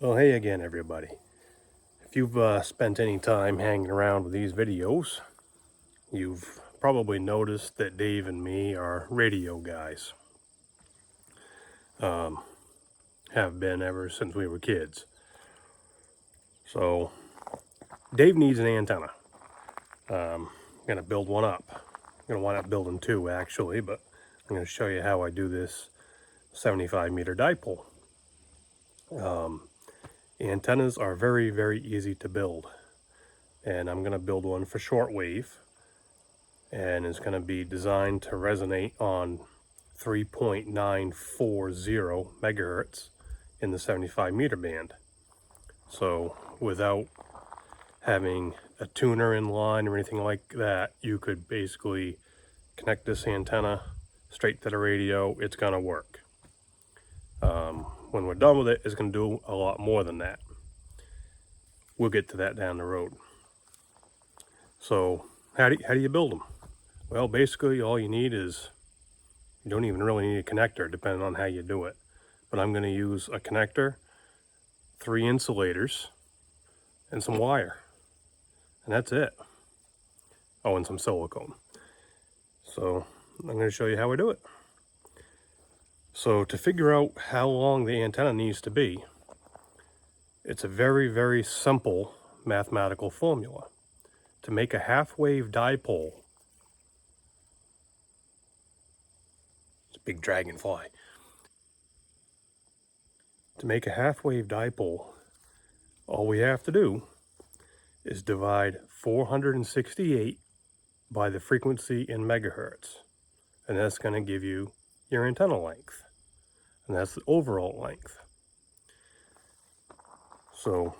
Well, hey again, everybody. If you've spent any time hanging around with these videos, you've probably noticed that Dave and me are radio guys. Have been ever since we were kids. So, Dave needs an antenna. I'm going to build one up. I'm going to wind up building two, actually, but I'm going to show you how I do this 75-meter dipole. Antennas are very, very easy to build. And I'm going to build one for shortwave. And it's going to be designed to resonate on 3.940 megahertz in the 75-meter band. So without having a tuner in line or anything like that, you could basically connect this antenna straight to the radio. It's going to work. When we're done with it, it's going to do a lot more than that. We'll get to that down the road. So how do you build them? Well, basically all you need is, you don't even really need a connector depending on how you do it. But I'm going to use a connector, 3 insulators, and some wire. And that's it. Oh, and some silicone. So I'm going to show you how I do it. So to figure out how long the antenna needs to be, it's a very, very simple mathematical formula. To make a half-wave dipole, it's a big dragonfly. To make a half-wave dipole, all we have to do is divide 468 by the frequency in megahertz. And that's going to give you your antenna length. And that's the overall length. So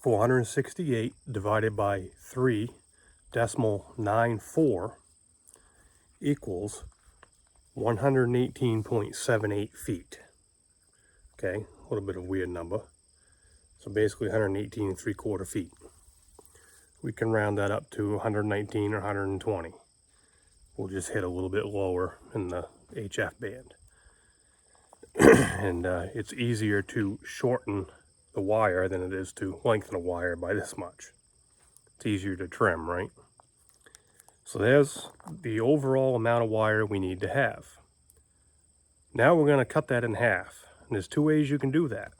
468 divided by 3.94 equals 118.78 feet. Okay, a little bit of a weird number. So basically 118 3/4 feet. We can round that up to 119 or 120. We'll just hit a little bit lower in the HF band. And it's easier to shorten the wire than it is to lengthen a wire by this much. It's easier to trim, right? So there's the overall amount of wire we need to have. Now we're going to cut that in half. And there's 2 ways you can do that.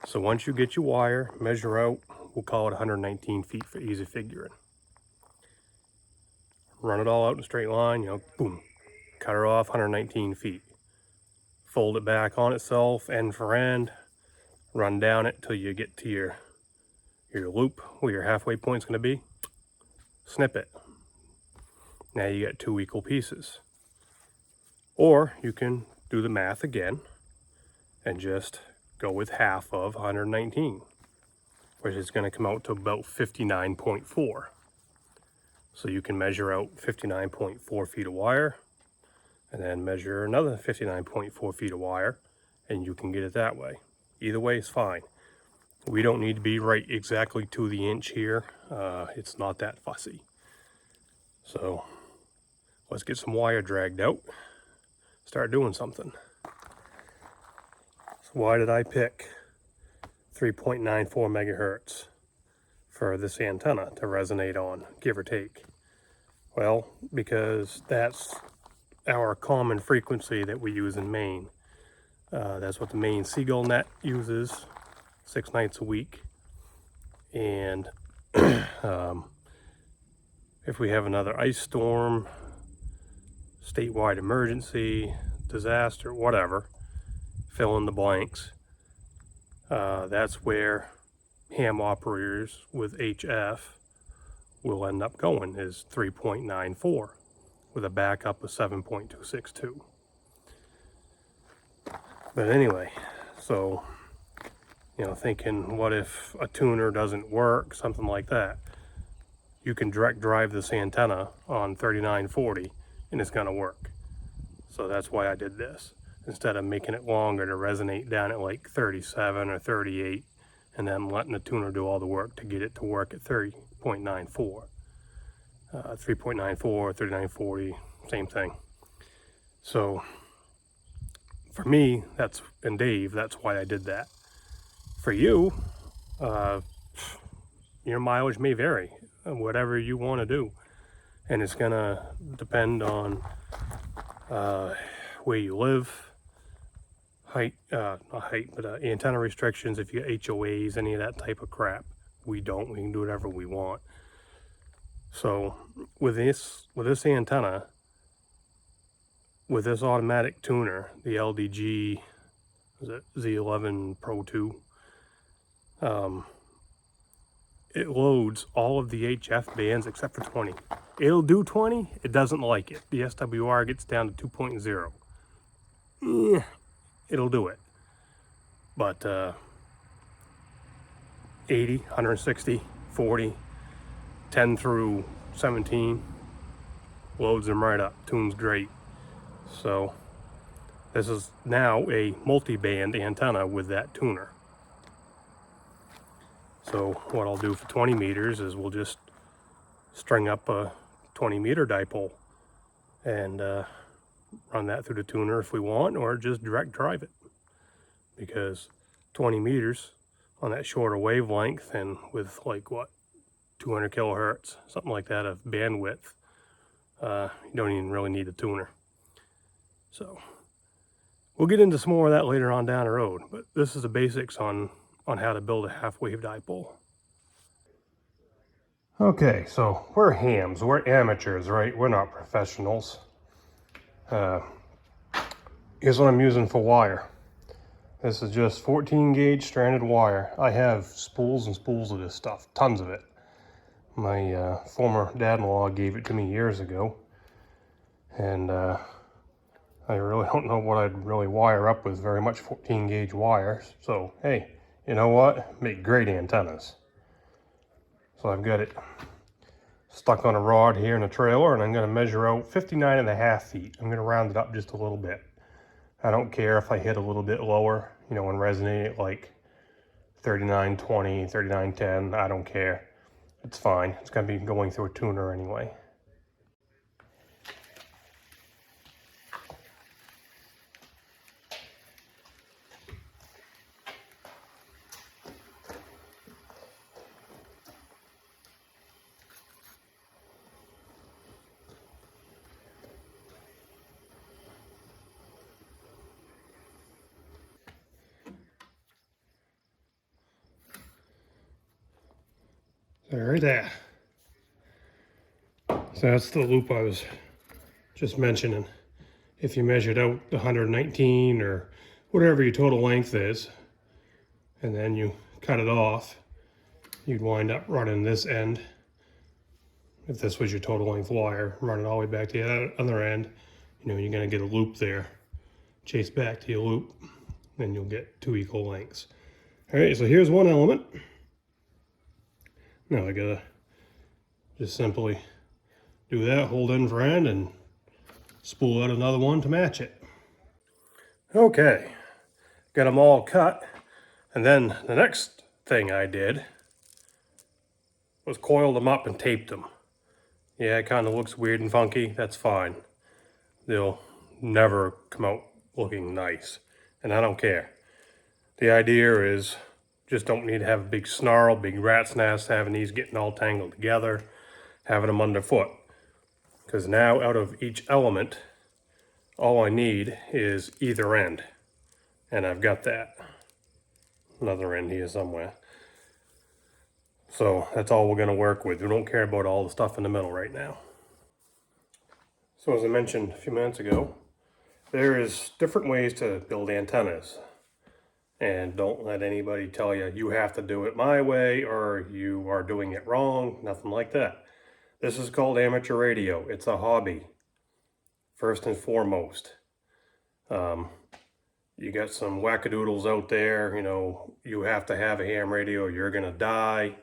So once you get your wire, measure out, we'll call it 119 feet for easy figuring. Run it all out in a straight line, boom, cut her off 119 feet. Fold it back on itself, end for end, run down it till you get to your loop where your halfway point's going to be. Snip it. Now you got 2 equal pieces. Or you can do the math again and just go with half of 119, which is going to come out to about 59.4. So you can measure out 59.4 feet of wire and then measure another 59.4 feet of wire, and you can get it that way. Either way is fine. We don't need to be right exactly to the inch here. It's not that fussy. So let's get some wire dragged out, start doing something. So why did I pick 3.94 megahertz for this antenna to resonate on, give or take? Well, because that's our common frequency that we use in Maine. That's what the Maine Seagull net uses 6 nights a week. And if we have another ice storm, statewide emergency, disaster, whatever, fill in the blanks, that's where ham operators with HF will end up going, is 3.94 with a backup of 7.262. But anyway, so thinking, what if a tuner doesn't work, something like that? You can direct drive this antenna on 3940 and it's going to work. So that's why I did this, instead of making it longer to resonate down at like 37 or 38 and then letting the tuner do all the work to get it to work at 30.94. 3.94, 3940, same thing. So for me, and Dave, that's why I did that. For you, your mileage may vary, whatever you want to do. And it's gonna depend on where you live, height, not height, but antenna restrictions, if you got HOAs, any of that type of crap. We don't, we can do whatever we want. So with this antenna, with this automatic tuner, the LDG, is it Z11 Pro 2, it loads all of the HF bands except for 20. It'll do 20, it doesn't like it. The SWR gets down to 2.0. It'll do it. But 80, 160, 40, 10 through 17, loads them right up. Tune's great. So this is now a multi-band antenna with that tuner. So what I'll do for 20 meters is we'll just string up a 20 meter dipole and run that through the tuner if we want, or just direct drive it. Because 20 meters on that shorter wavelength and with like what, 200 kilohertz, something like that of bandwidth, you don't even really need a tuner. So we'll get into some more of that later on down the road, but this is the basics on how to build a half-wave dipole. Okay, so we're hams, we're amateurs, right? We're not professionals. Here's what I'm using for wire. This is just 14 gauge stranded wire. I have spools and spools of this stuff, tons of it. My former dad-in-law gave it to me years ago, and I really don't know what I'd really wire up with very much 14 gauge wires. So hey, you know what? Make great antennas. So I've got it stuck on a rod here in a trailer, and I'm going to measure out 59.5 feet. I'm going to round it up just a little bit. I don't care if I hit a little bit lower, you know, and resonate like 39.20, 39.10, I don't care. It's fine. It's going to be going through a tuner anyway. So right there. So that's the loop I was just mentioning. If you measured out 119 or whatever your total length is, and then you cut it off, you'd wind up running this end. If this was your total length wire, run it all the way back to the other end, you know, you're gonna get a loop there. Chase back to your loop, then you'll get two equal lengths. All right, so here's one element. Now I gotta just simply do that, hold end for end, and spool out another one to match it. Okay, got them all cut. And then the next thing I did was coiled them up and taped them. Yeah, it kind of looks weird and funky, that's fine. They'll never come out looking nice, and I don't care. The idea is just don't need to have a big snarl, big rat's nest, having these getting all tangled together, having them underfoot. Because now out of each element, all I need is either end. And I've got that. Another end here somewhere. So that's all we're going to work with. We don't care about all the stuff in the middle right now. So as I mentioned a few minutes ago, there is different ways to build antennas. And don't let anybody tell you, you have to do it my way or you are doing it wrong. Nothing like that. This is called amateur radio. It's a hobby, first and foremost. You got some wackadoodles out there, you know, you have to have a ham radio or you're gonna die.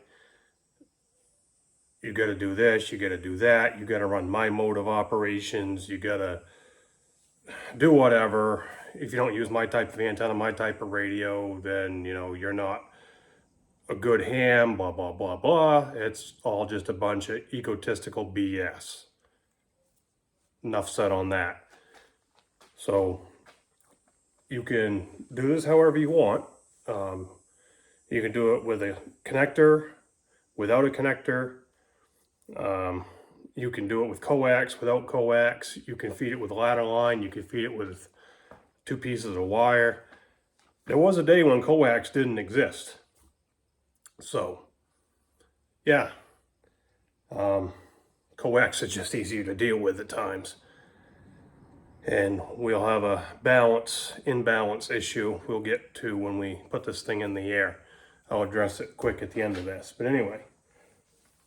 You gotta do this, you gotta do that, you gotta run my mode of operations, you gotta do whatever. If you don't use my type of antenna, my type of radio, then, you know, you're not a good ham, blah, blah, blah, blah. It's all just a bunch of egotistical BS. Enough said on that. So you can do this however you want. You can do it with a connector, without a connector. You can do it with coax, without coax. You can feed it with ladder line. You can feed it with 2 pieces of wire. There was a day when coax didn't exist. So, yeah. Coax is just easier to deal with at times. And we'll have a imbalance issue we'll get to when we put this thing in the air. I'll address it quick at the end of this. But anyway,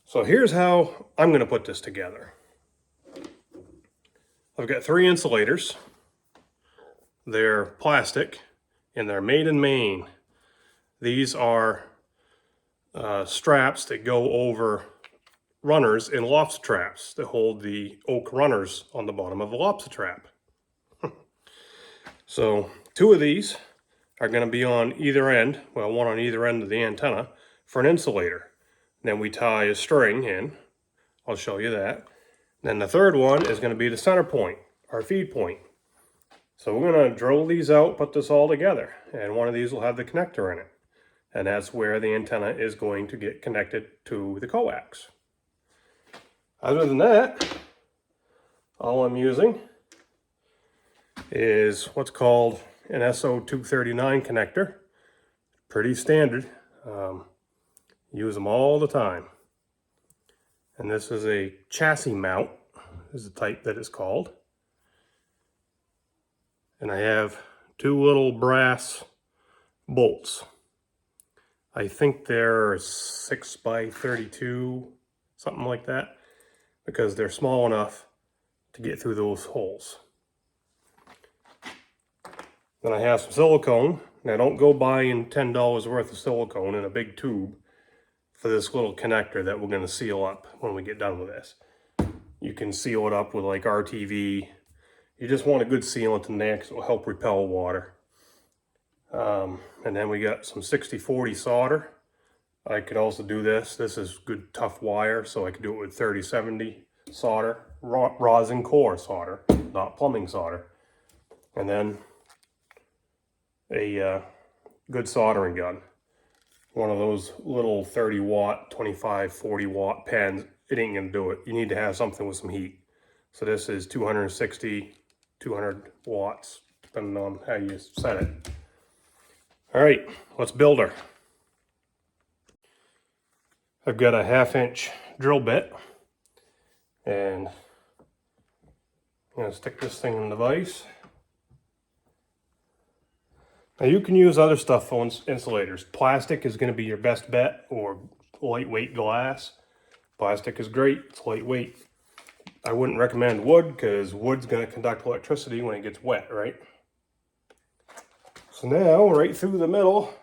so here's how I'm going to put this together. I've got 3 insulators. They're plastic and they're made in Maine. These are straps that go over runners in lobster traps that hold the oak runners on the bottom of the lobster trap. So 2 of these are going to be on either end, well, one on either end of the antenna for an insulator. Then we tie a string in. I'll show you that. Then the 3rd one is going to be the center point, our feed point. So we're going to drill these out, put this all together, and one of these will have the connector in it. And that's where the antenna is going to get connected to the coax. Other than that, all I'm using is what's called an SO239 connector. Pretty standard. Use them all the time. And this is a chassis mount, is the type that it's called. And I have 2 little brass bolts. I think they're 6 by 32, something like that, because they're small enough to get through those holes. Then I have some silicone. Now don't go buying $10 worth of silicone in a big tube for this little connector that we're going to seal up when we get done with this. You can seal it up with like RTV. You just want a good sealant in there because it will help repel water. And then we got some 60-40 solder. I could also do this. This is good tough wire, so I could do it with 30-70 solder, rosin core solder, not plumbing solder. And then a good soldering gun. One of those little 30 watt, 25, 40 watt pens. It ain't gonna do it. You need to have something with some heat. So this is 260, 200 watts, depending on how you set it. All right, let's build her. I've got a 1/2-inch drill bit, and I'm gonna stick this thing in the vise. Now you can use other stuff on insulators. Plastic is going to be your best bet, or lightweight glass. Plastic is great, it's lightweight. I wouldn't recommend wood because wood's going to conduct electricity when it gets wet, right? So now, right through the middle,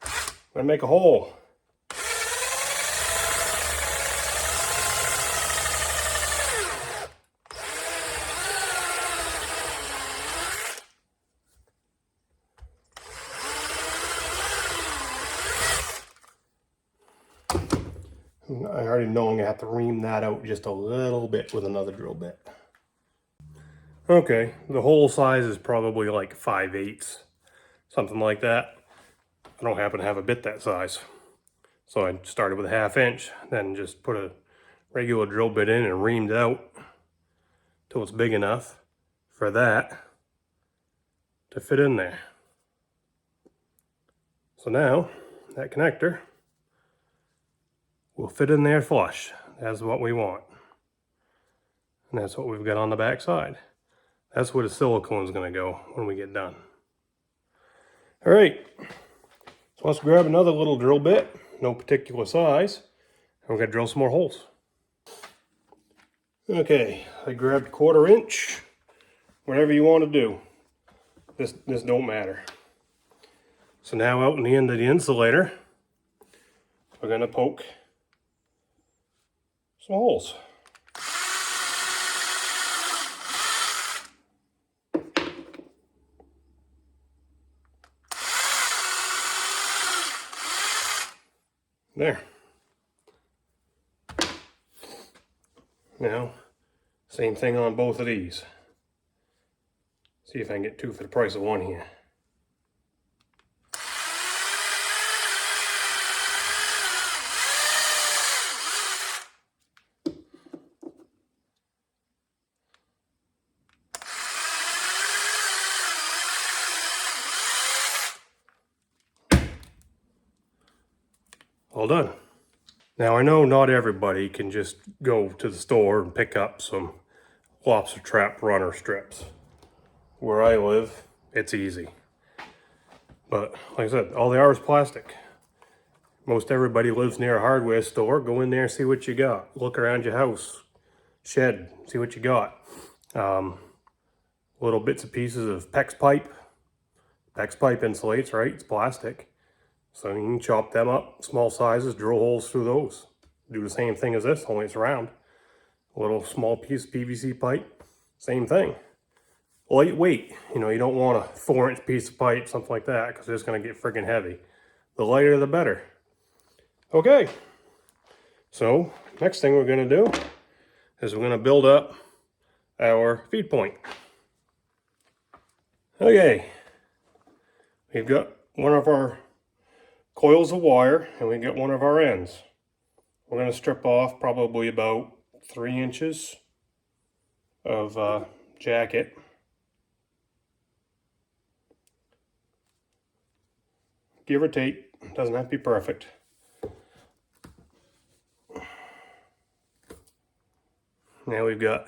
I'm going to make a hole. I already know I'm going to have to ream that out just a little bit with another drill bit. Okay, the hole size is probably like 5/8, something like that. I don't happen to have a bit that size. So I started with a 1/2 inch, then just put a regular drill bit in and reamed it out till it's big enough for that to fit in there. So now that connector will fit in there flush. That's what we want. And that's what we've got on the back side. That's where the silicone is going to go when we get done. All right, so let's grab another little drill bit, no particular size, and we're going to drill some more holes. Okay, I grabbed 1/4 inch, whatever you want to do. This don't matter. So now out in the end of the insulator, we're going to poke some holes. There. Now, same thing on both of these. See if I can get two for the price of one here. All done. Now I know not everybody can just go to the store and pick up some lobster trap runner strips. Where I live, it's easy. But like I said, all they are is plastic. Most everybody lives near a hardware store. Go in there, see what you got. Look around your house, shed, see what you got. Little bits and pieces of PEX pipe. PEX pipe insulates, right? It's plastic. So you can chop them up, small sizes, drill holes through those. Do the same thing as this, only it's round. A little small piece of PVC pipe, same thing. Lightweight, you know, you don't want a 4-inch piece of pipe, something like that, because it's going to get freaking heavy. The lighter, the better. Okay, so next thing we're going to do is we're going to build up our feed point. Okay, we've got one of our coils of wire and we got one of our ends. We're going to strip off probably about 3 inches of jacket. Give or take, doesn't have to be perfect. Now we've got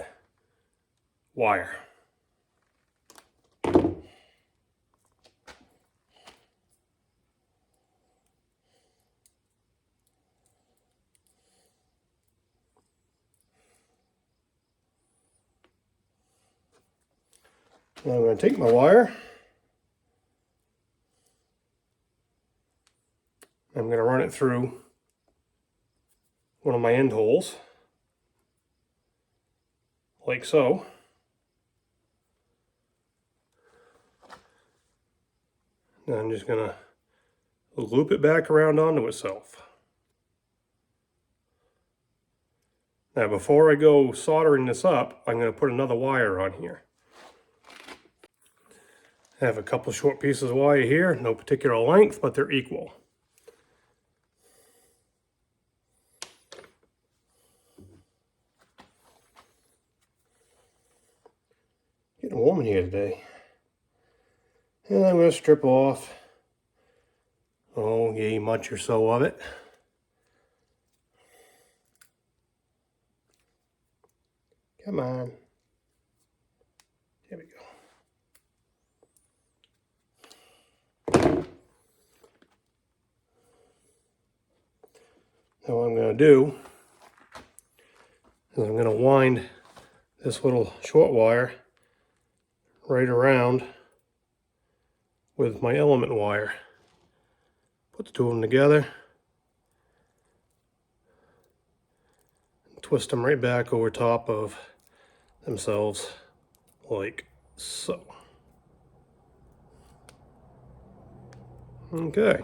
wire. Now I'm going to take my wire. I'm going to run it through one of my end holes, like so. Now I'm just going to loop it back around onto itself. Now before I go soldering this up, I'm going to put another wire on here. I have a couple short pieces of wire here, no particular length, but they're equal. Getting warm in here today. And I'm going to strip off, a much or so of it. Come on. There we go. Now what I'm going to do is I'm going to wind this little short wire right around with my element wire. Put the two of them together. Twist them right back over top of themselves like so. Okay.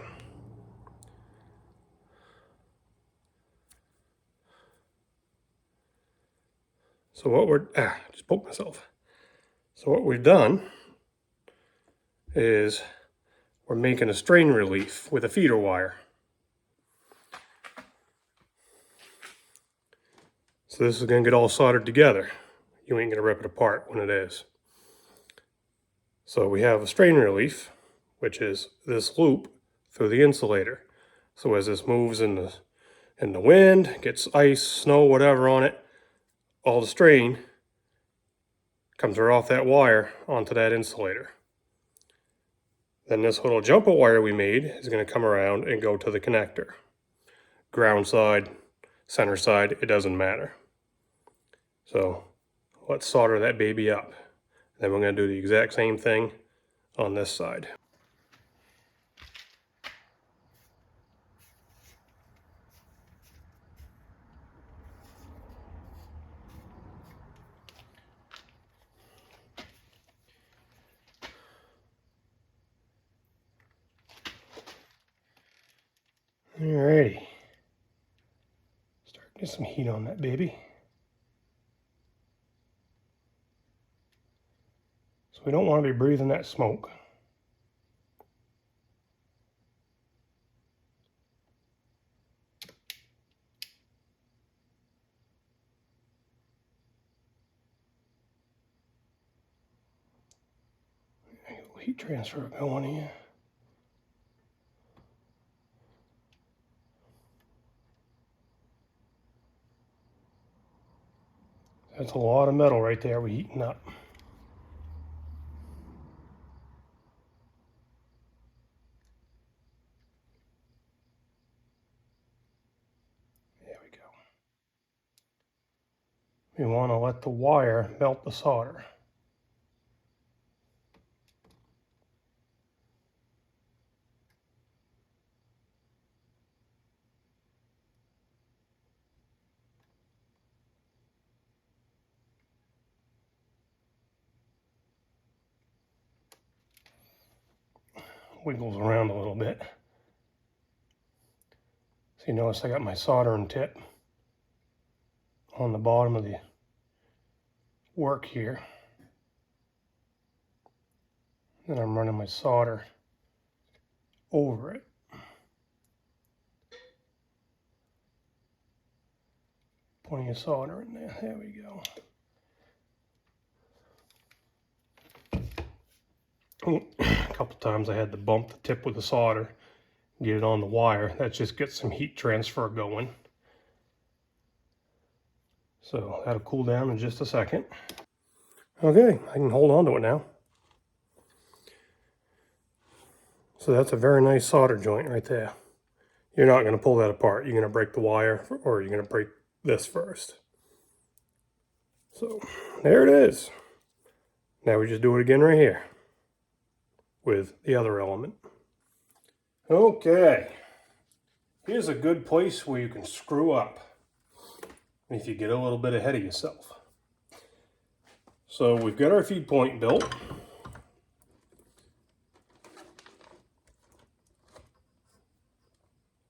So what we're, just poked myself. So what we've done is we're making a strain relief with a feeder wire. So this is going to get all soldered together. You ain't going to rip it apart when it is. So we have a strain relief, which is this loop through the insulator. So as this moves in the wind, gets ice, snow, whatever on it, all the strain comes right off that wire onto that insulator. Then this little jumper wire we made is going to come around and go to the connector. Ground side, center side, it doesn't matter. So let's solder that baby up. Then we're going to do the exact same thing on this side. Alrighty. Start getting some heat on that baby. So we don't want to be breathing that smoke. Heat transfer going here. That's a lot of metal right there we're heating up. There we go. We want to let the wire melt the solder. Wiggles around a little bit. So you notice I got my soldering tip on the bottom of the work here. Then I'm running my solder over it. Plenty of solder in there. There we go. A couple times I had to bump the tip with the solder, get it on the wire. That just gets some heat transfer going. So that'll cool down in just a second. Okay, I can hold on to it now. So that's a very nice solder joint right there. You're not going to pull that apart. You're going to break the wire, or you're going to break this first. So there it is. Now we just do it again right here with the other element. Okay, here's a good place where you can screw up if you get a little bit ahead of yourself. So we've got our feed point built.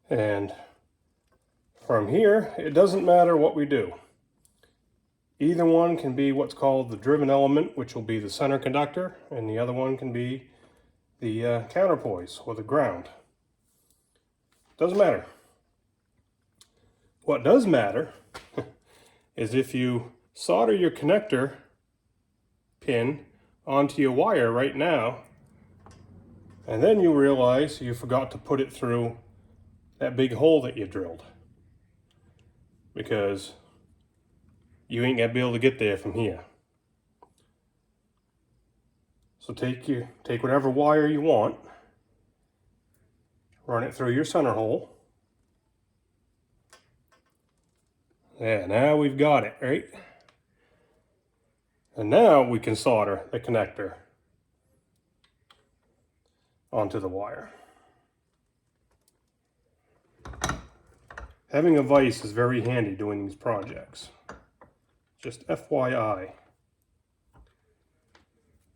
And from here, it doesn't matter what we do. Either one can be what's called the driven element, which will be the center conductor, and the other one can be the counterpoise or the ground. Doesn't matter. What does matter is if you solder your connector pin onto your wire right now, and then you realize you forgot to put it through that big hole that you drilled, because you ain't gonna be able to get there from here. So take whatever wire you want, run it through your center hole. Yeah, now we've got it, right? And now we can solder the connector onto the wire. Having a vise is very handy doing these projects. Just FYI.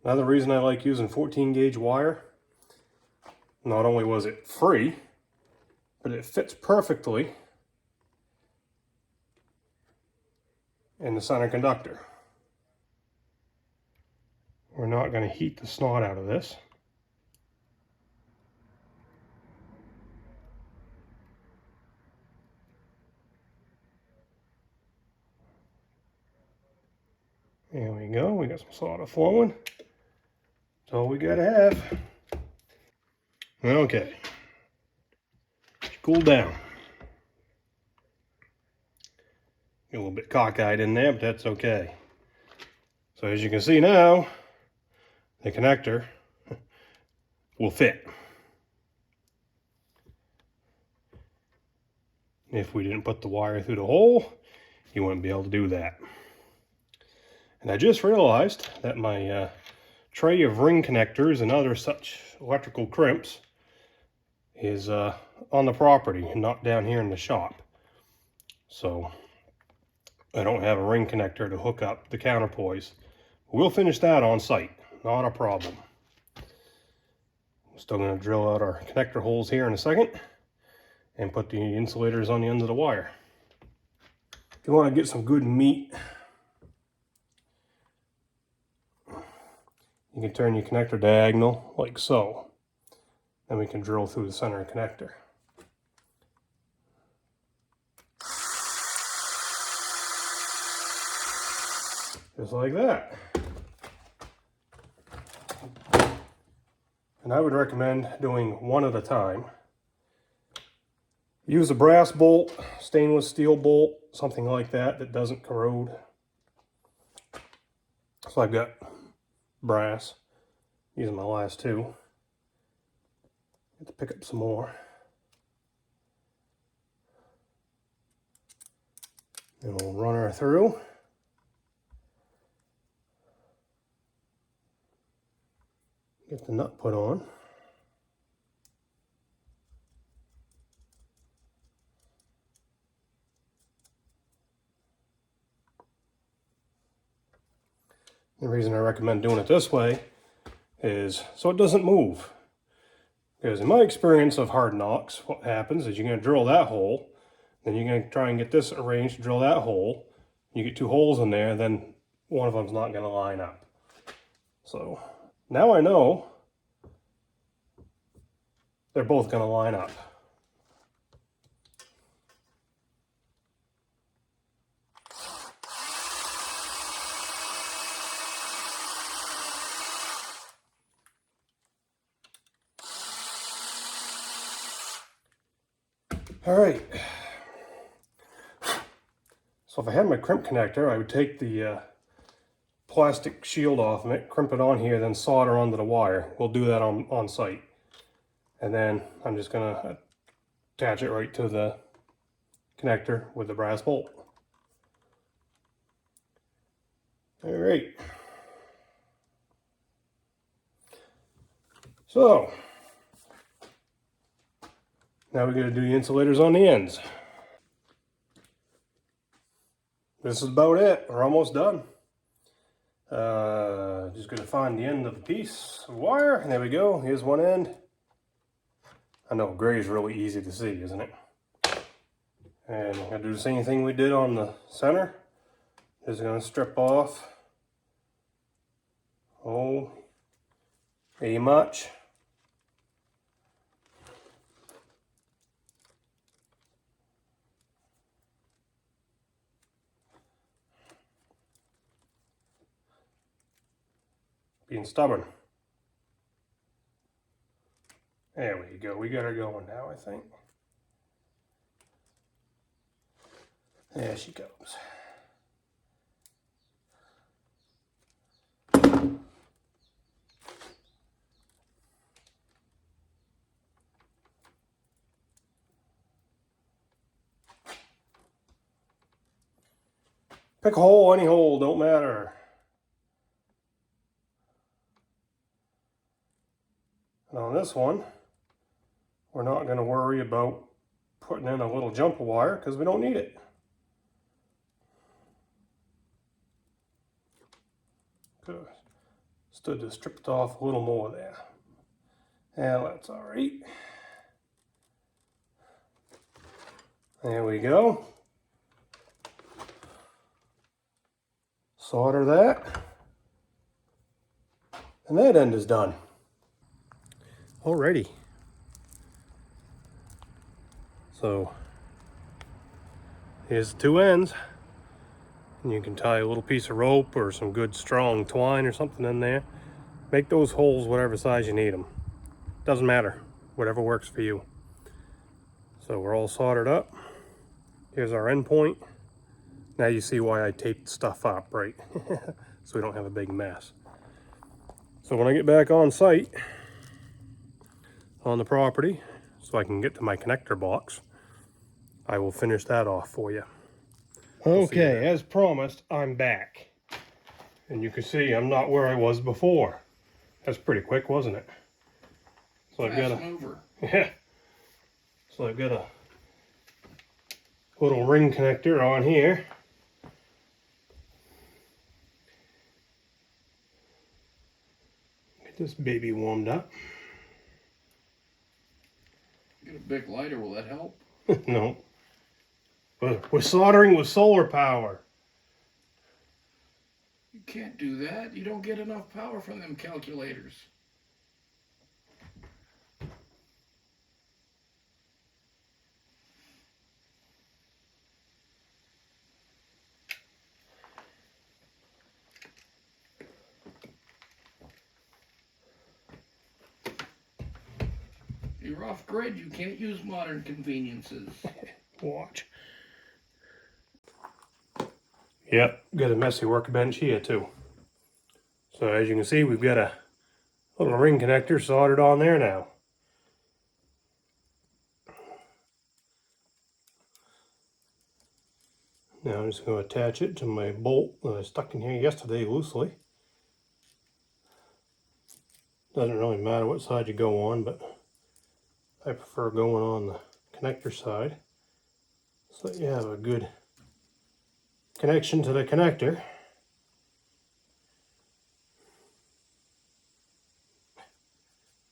Another reason I like using 14 gauge wire, not only was it free, but it fits perfectly in the center conductor. We're not going to heat the snot out of this. There we go, we got some solder flowing. That's all we gotta have. Okay, cool down. Get a little bit cockeyed in there, but that's okay. So as you can see now, the connector will fit. If we didn't put the wire through the hole, you wouldn't be able to do that. And I just realized that my tray of ring connectors and other such electrical crimps is on the property and not down here in the shop. So I don't have a ring connector to hook up the counterpoise. We'll finish that on site, not a problem. I'm still going to drill out our connector holes here in a second and put the insulators on the ends of the wire. If you want to get some good meat, you can turn your connector diagonal like so. Then we can drill through the center connector. Just like that. And I would recommend doing one at a time. Use a brass bolt, stainless steel bolt, something like that that doesn't corrode. So I've got brass, using my last two. Have to pick up some more. And we'll run her through. Get the nut put on. The reason I recommend doing it this way is so it doesn't move. Because in my experience of hard knocks, what happens is you're going to drill that hole, then you're going to try and get this arranged to drill that hole. You get two holes in there, then one of them's not going to line up. So now I know they're both going to line up. All right. So if I had my crimp connector, I would take the plastic shield off of it, crimp it on here, then solder onto the wire. We'll do that on site. And then I'm just gonna attach it right to the connector with the brass bolt. All right. So now we're gonna do the insulators on the ends. This is about it. We're almost done. Just gonna find the end of the piece of wire, and there we go. Here's one end. I know gray is really easy to see, isn't it? And I'm gonna do the same thing we did on the center. Just gonna strip off. Oh, pretty much. Being stubborn. There we go. We got her going now, I think. There she goes. Pick a hole, any hole, don't matter. And on this one, we're not going to worry about putting in a little jumper wire because we don't need it. Good. Stood to strip it off a little more there. And that's all right. There we go. Solder that. And that end is done. Alrighty. So here's the two ends. And you can tie a little piece of rope or some good strong twine or something in there. Make those holes whatever size you need them. Doesn't matter, whatever works for you. So we're all soldered up. Here's our end point. Now you see why I taped stuff up, right? So we don't have a big mess. So when I get back on site, on the property, so I can get to my connector box, I will finish that off for you. Okay, as promised, I'm back. And you can see I'm not where I was before. That's pretty quick, wasn't it? So I've got yeah. So I've got a little ring connector on here. Get this baby warmed up. Get a big lighter, will that help? No. We're soldering with solar power. Can't do that. You don't get enough power from them calculators. You're off grid. You can't use modern conveniences. Watch. Yep, got a messy workbench here too. So as you can see, we've got a little ring connector soldered on there now. Now I'm just going to attach it to my bolt that I stuck in here yesterday loosely. Doesn't really matter what side you go on, but I prefer going on the connector side so that you have a good connection to the connector.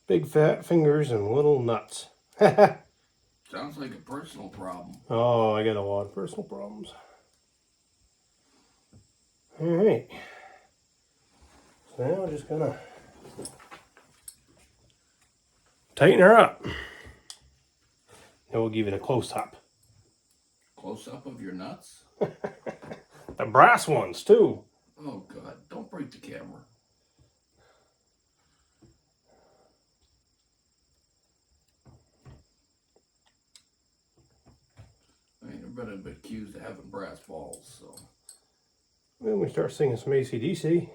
Big fat fingers and little nuts. Sounds like a personal problem. Oh, I got a lot of personal problems. Alright. So now we're just gonna tighten her up. Then we'll give it a close-up. Close-up of your nuts? The brass ones, too. Oh, God. Don't break the camera. I mean, I've been accused of having brass balls, so... Then we start singing some AC/DC.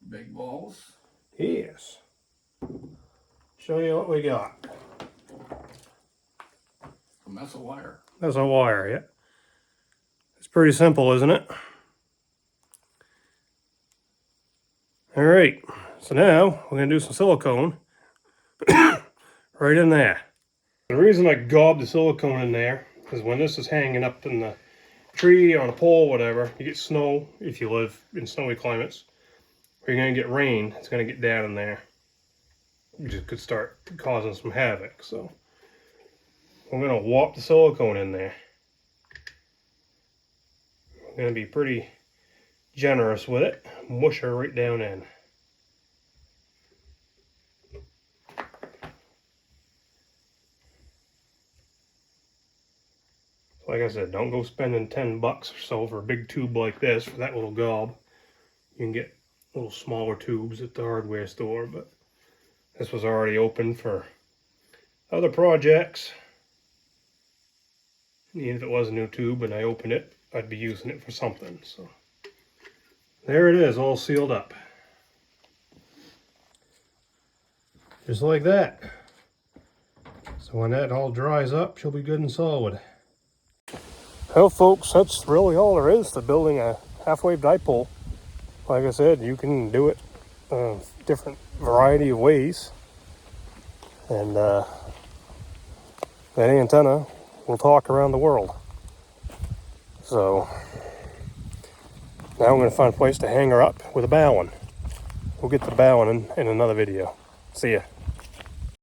Big balls? Yes. Show you what we got. A mess of wire. That's a wire, yeah. It's pretty simple, isn't it? Alright, so now we're going to do some silicone right in there. The reason I gobbed the silicone in there is when this is hanging up in the tree, on a pole, whatever, you get snow if you live in snowy climates, or you're going to get rain, it's going to get down in there. You just could start causing some havoc, so we're going to whop the silicone in there. We're going to be pretty generous with it, mush her right down in. Like I said, don't go spending 10 bucks or so for a big tube like this for that little gob. You can get little smaller tubes at the hardware store, but this was already open for other projects. Even if it was a new tube and I opened it, I'd be using it for something. So there it is, all sealed up. Just like that. So when that all dries up, she'll be good and solid. Well, folks, that's really all there is to building a half-wave dipole. Like I said, you can do it a different variety of ways. And that antenna will talk around the world. So now I'm going to find a place to hang her up with a bowline. We'll get to the bowline in another video. See ya.